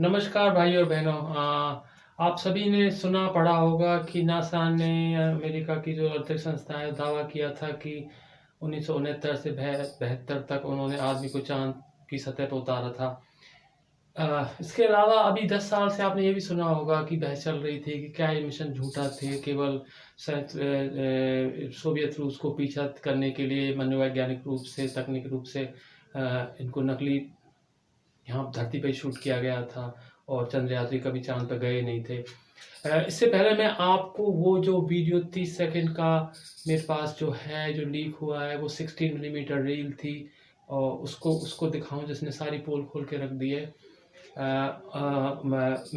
नमस्कार भाई और बहनों। आप सभी ने सुना पढ़ा होगा कि नासा ने अमेरिका की जो अंतरिक्ष संस्था है दावा किया था कि 1969 से 72 तक उन्होंने आदमी को चांद की सतह पर उतारा था। इसके अलावा अभी 10 साल से आपने ये भी सुना होगा कि बहस चल रही थी कि क्या ये मिशन झूठा थे, केवल सोवियत रूस को पीछा करने के लिए मनोवैज्ञानिक रूप से, तकनीकी रूप से इनको नकली यहाँ धरती पे शूट किया गया था और चंद्रयात्री कभी चांद पर गए नहीं थे। इससे पहले मैं आपको वो जो वीडियो 30 सेकंड का मेरे पास जो है, जो लीक हुआ है, वो 16 मिलीमीटर रील थी और उसको दिखाऊं जिसने सारी पोल खोल के रख दी है।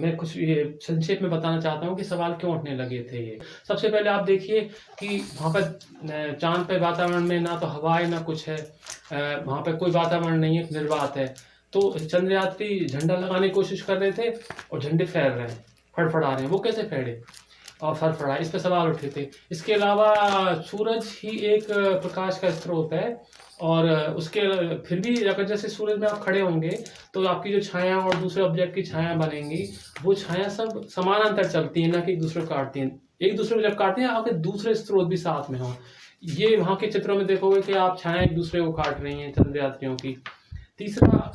मैं कुछ ये संक्षेप में बताना चाहता हूँ कि सवाल क्यों उठने लगे थे ये। सबसे पहले आप देखिए कि वहाँ पर चांद पे वातावरण में ना तो हवा है ना कुछ है, वहाँ पे कोई वातावरण नहीं है, निर्वात है। तो चंद्रयात्री झंडा लगाने की कोशिश कर रहे थे और झंडे फैल रहे हैं, फड़फड़ा रहे हैं। वो कैसे फैले और फड़फड़ा, इस पे सवाल उठे थे। इसके अलावा सूरज ही एक प्रकाश का स्रोत है और उसके फिर भी अगर जैसे सूरज में आप खड़े होंगे तो आपकी जो छाया और दूसरे ऑब्जेक्ट की छाया बनेंगी, वो छाया सब समानांतर चलती है, ना कि एक दूसरे को काटती हैं। एक दूसरे को जब काटते हैं आपके दूसरे स्रोत भी साथ में हों। ये वहाँ के चित्रों में देखोगे कि आप छाया एक दूसरे को काट रही हैं चंद्रयात्रियों की। तीसरा,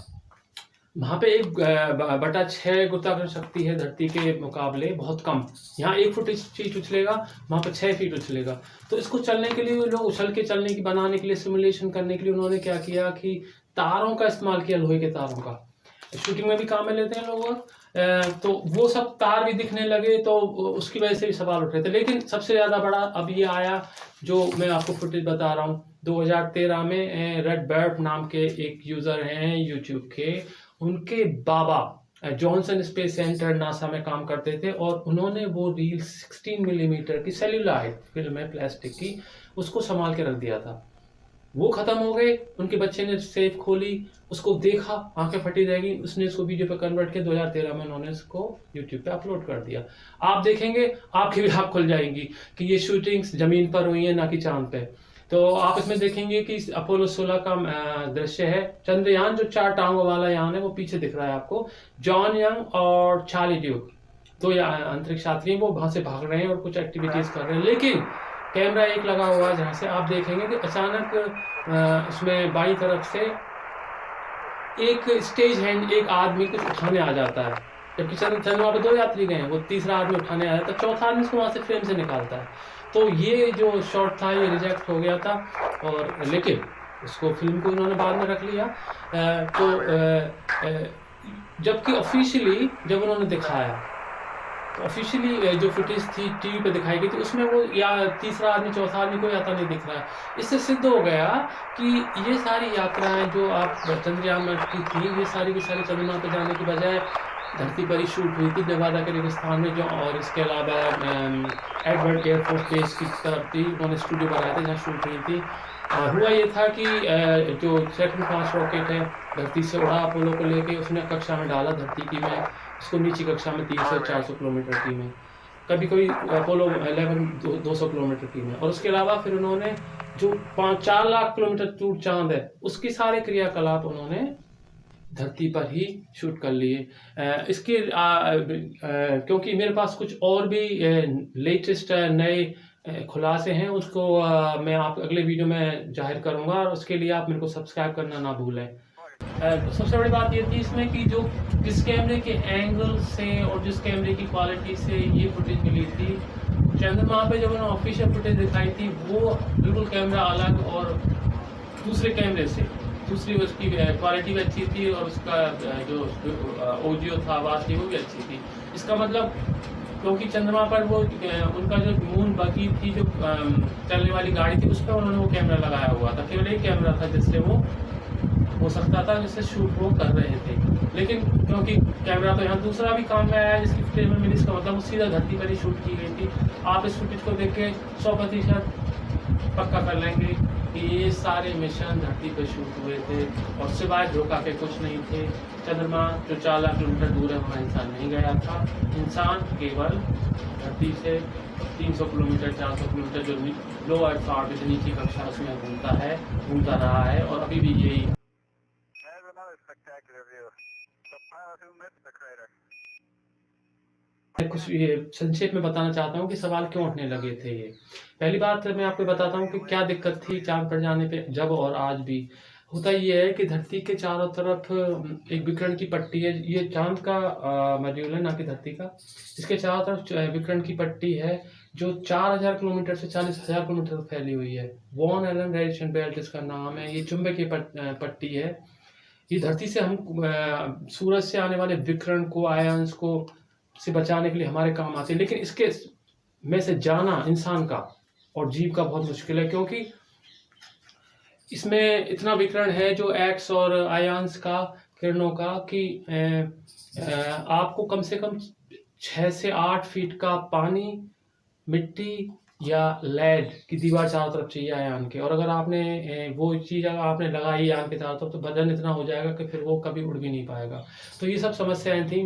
वहाँ पे 1/6 गुरुत्वाकर्षण शक्ति है धरती के मुकाबले, बहुत कम। यहाँ 1 फीट उछलेगा, वहाँ पे 6 फीट उछलेगा। तो इसको चलने के लिए लोग उछल के चलने की बनाने के लिए, सिमुलेशन करने के लिए उन्होंने क्या किया कि तारों का इस्तेमाल किया, लोहे के तारों का। शूटिंग में भी काम में लेते हैं लोग। तो वो सब तार भी दिखने लगे, तो उसकी वजह से भी सवाल उठ रहे थे। लेकिन सबसे ज़्यादा बड़ा अब ये आया, जो मैं आपको फुटेज बता रहा हूँ। 2013 में रेड बर्ड नाम के एक यूज़र हैं यूट्यूब के, उनके बाबा जॉनसन स्पेस सेंटर नासा में काम करते थे और उन्होंने वो रील 16 मिलीमीटर की सेल्यूलाइड फिल्म है प्लास्टिक की, उसको संभाल के रख दिया था। वो खत्म हो गए, उनके बच्चे ने सेफ खोली, उसको देखा, आंखें फटी रहेगी, उसने इसको वीडियो पे कन्वर्ट किया। 2013 में उन्होंने इसको यूट्यूब पे अपलोड कर दिया। आप देखेंगे, आपकी भी आँख खुल जाएंगी कि ये शूटिंग्स जमीन पर हुई है, ना कि चांद पे। तो आप इसमें देखेंगे कि अपोलो 16 का दृश्य है। चंद्रयान जो 4 टांगों वाला यान है, वो पीछे दिख रहा है आपको। जॉन यंग और चार्ली ड्यूक, तो अंतरिक्ष यात्री, वो वहां से भाग रहे हैं और कुछ एक्टिविटीज कर रहे हैं। लेकिन कैमरा एक लगा हुआ है जहाँ से आप देखेंगे कि अचानक उसमें बाईं तरफ से एक स्टेज हैंड, एक आदमी कुछ उठाने आ जाता है। जबकि चंद्रमा पे 2 यात्री गए हैं, वो तीसरा आदमी उठाने आया था, चौथा आदमी उसको वहां से फ्रेम से निकालता है। तो ये जो शॉट था ये रिजेक्ट हो गया था, और लेकिन उसको फिल्म को उन्होंने बाद में रख लिया। जबकि ऑफिशियली जब उन्होंने दिखाया, तो ऑफिशियली जो फुटेज थी टीवी पे दिखाई गई थी, उसमें वो या तीसरा आदमी चौथा आदमी कोई आता नहीं दिख रहा है। इससे सिद्ध हो गया कि ये सारी यात्राएं जो आप चंद्रयान में की थी, ये सारी की सारी चंद्रमा पे जाने की बजाय धरती पर ही शूट हुई थी, नेवादा के रेगिस्तान में। जो और इसके अलावा एडवर्ड एयरफोर्स बेस की तरफ थी, उन्होंने स्टूडियो बनाए थे जहाँ शूट हुई थी। हुआ ये था कि जो सेकंड क्लास रॉकेट है धरती से उड़ा अपोलो को लेके, उसने कक्षा में डाला धरती की में, उसको नीची कक्षा में 300-400 किलोमीटर की में, कभी कोई अपोलो 11 200 किलोमीटर की में। और उसके अलावा फिर उन्होंने जो 5-4 लाख किलोमीटर दूर चांद है, उसकी सारे क्रियाकलाप उन्होंने धरती पर ही शूट कर लिए। इसके क्योंकि मेरे पास कुछ और भी लेटेस्ट नए खुलासे हैं, उसको मैं आप अगले वीडियो में जाहिर करूंगा, और उसके लिए आप मेरे को सब्सक्राइब करना ना भूलें। सबसे बड़ी बात ये थी इसमें कि जो जिस कैमरे के एंगल से और जिस कैमरे की क्वालिटी से ये फुटेज मिली थी, चंद्रमा पे जब उन्होंने ऑफिशियल फुटेज दिखाई थी, वो बिल्कुल कैमरा अलग और दूसरे कैमरे से, दूसरी उसकी क्वालिटी भी अच्छी थी और उसका जो ऑडियो था, आवाज़ थी, वो भी अच्छी थी। इसका मतलब, क्योंकि चंद्रमा पर वो उनका जो मून बगी थी, जो चलने वाली गाड़ी थी, उस पर उन्होंने वो कैमरा लगाया हुआ था। केवल एक कैमरा था जिससे वो हो सकता था, जिससे शूट वो कर रहे थे। लेकिन क्योंकि कैमरा तो यहाँ दूसरा भी काम में आया है जिसकी फुटेज में मिली, इसका मतलब वो सीधा धरती पर ही शूट की गई थी। आप इस फुटेज को देख के 100% पक्का कर लेंगे कि ये सारे मिशन धरती पर शूट हुए थे और सिवाय धोखा के कुछ नहीं थे। चंद्रमा जो 4 लाख किलोमीटर दूर है, वहाँ इंसान नहीं गया था। इंसान केवल धरती से 300 किलोमीटर 400 किलोमीटर जो लो अर्थ ऑर्बिट, नीची कक्षा, उसमें घूमता रहा है और अभी भी यही मैं कुछ ये संक्षेप में बताना चाहता हूँ कि सवाल क्यों उठने लगे थे ये। पहली बात मैं आपको बताता हूँ कि क्या दिक्कत थी चाँद पर जाने पे जब और आज भी। होता ये है कि धरती के चारों तरफ एक विकिरण की पट्टी है। ये चाँद का मॉड्यूल है, ना कि धरती का। इसके चारों तरफ विकिरण की पट्टी है जो 4000 किलोमीटर से 40,000 किलोमीटर तक फैली हुई है। वॉन एलन रेडिएशन बेल्ट इसका नाम है। ये चुंबकीय पट्टी है। ये धरती से हम सूरज से आने वाले विकिरण को, आयंस को से बचाने के लिए हमारे काम आते हैं। लेकिन इसके में से जाना इंसान का और जीव का बहुत मुश्किल है, क्योंकि इसमें इतना विकिरण है जो एक्स और आयंस का, किरणों का, कि आपको कम से कम 6 से 8 फीट का पानी, मिट्टी या लेड की दीवार चारों तरफ चाहिए यान के। और अगर आपने वो चीज़ अगर आपने लगाई यान के चारों तरफ, तो वजन इतना हो जाएगा कि फिर वो कभी उड़ भी नहीं पाएगा। तो ये सब समस्याएं थी।